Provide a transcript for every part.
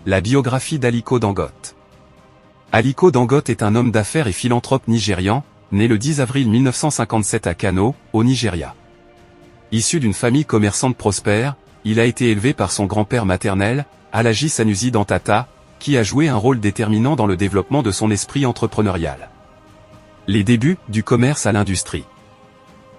la biographie d'Aliko Dangote. Aliko Dangote est un homme d'affaires et philanthrope nigérian, né le 10 avril 1957 à Kano, au Nigeria. Issu d'une famille commerçante prospère, il a été élevé par son grand-père maternel, Alhaji Sanusi Dantata, qui a joué un rôle déterminant dans le développement de son esprit entrepreneurial. Les débuts du commerce à l'industrie.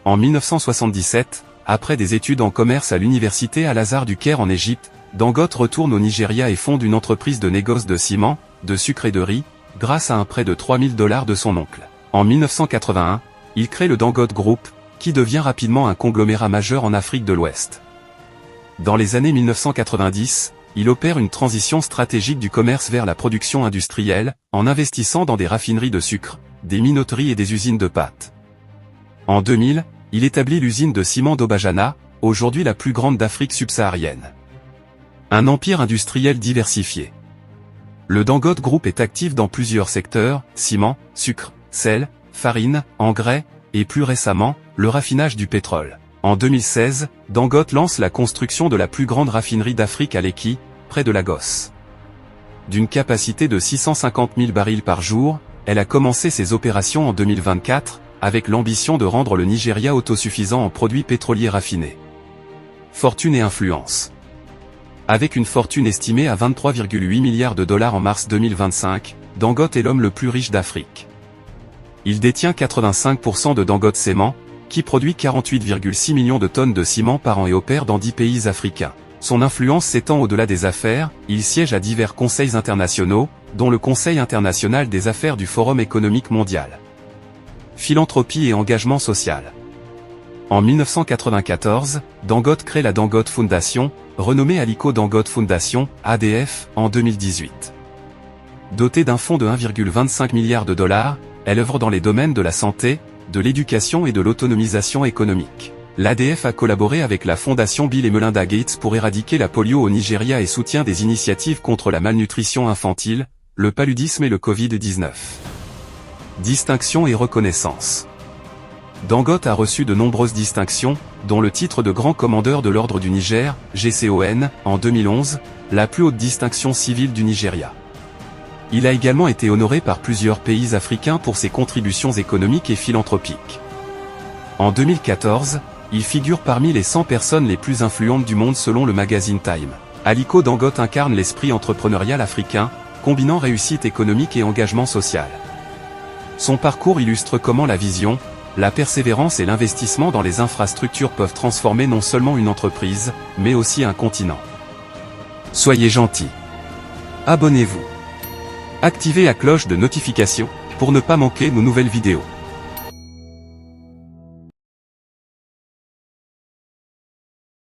En 1977, après des études en commerce à l'université Al-Azhar du Caire en Égypte, Dangote retourne au Nigeria et fonde une entreprise de négoce de ciment, de sucre et de riz, grâce à un prêt de $3000 de son oncle. En 1981, il crée le Dangote Group, qui devient rapidement un conglomérat majeur en Afrique de l'Ouest. Dans les années 1990, il opère une transition stratégique du commerce vers la production industrielle, en investissant dans des raffineries de sucre, des minoteries et des usines de pâtes. En 2000, il établit l'usine de ciment d'Obajana, aujourd'hui la plus grande d'Afrique subsaharienne. Un empire industriel diversifié. Le Dangote Group est actif dans plusieurs secteurs, ciment, sucre, sel, farine, engrais, et plus récemment, le raffinage du pétrole. En 2016, Dangote lance la construction de la plus grande raffinerie d'Afrique à Lekki, près de Lagos. D'une capacité de 650 000 barils par jour, elle a commencé ses opérations en 2024, avec l'ambition de rendre le Nigeria autosuffisant en produits pétroliers raffinés. Fortune et influence. Avec une fortune estimée à 23,8 milliards de dollars en mars 2025, Dangote est l'homme le plus riche d'Afrique. Il détient 85% de Dangote Cement, qui produit 48,6 millions de tonnes de ciment par an et opère dans 10 pays africains. Son influence s'étend au-delà des affaires, il siège à divers conseils internationaux, dont le Conseil international des affaires du Forum économique mondial. Philanthropie et engagement social. En 1994, Dangote crée la Dangote Foundation, renommée Aliko Dangote Foundation, ADF, en 2018. Dotée d'un fonds de 1,25 milliard de dollars, elle œuvre dans les domaines de la santé, de l'éducation et de l'autonomisation économique. L'ADF a collaboré avec la fondation Bill et Melinda Gates pour éradiquer la polio au Nigeria et soutient des initiatives contre la malnutrition infantile, le paludisme et le Covid-19. Distinctions et reconnaissances. Dangote a reçu de nombreuses distinctions, dont le titre de Grand Commandeur de l'Ordre du Niger, GCON, en 2011, la plus haute distinction civile du Nigeria. Il a également été honoré par plusieurs pays africains pour ses contributions économiques et philanthropiques. En 2014, il figure parmi les 100 personnes les plus influentes du monde selon le magazine Time. Aliko Dangote incarne l'esprit entrepreneurial africain, combinant réussite économique et engagement social. Son parcours illustre comment la vision, la persévérance et l'investissement dans les infrastructures peuvent transformer non seulement une entreprise, mais aussi un continent. Soyez gentils. Abonnez-vous. Activez la cloche de notification, pour ne pas manquer nos nouvelles vidéos.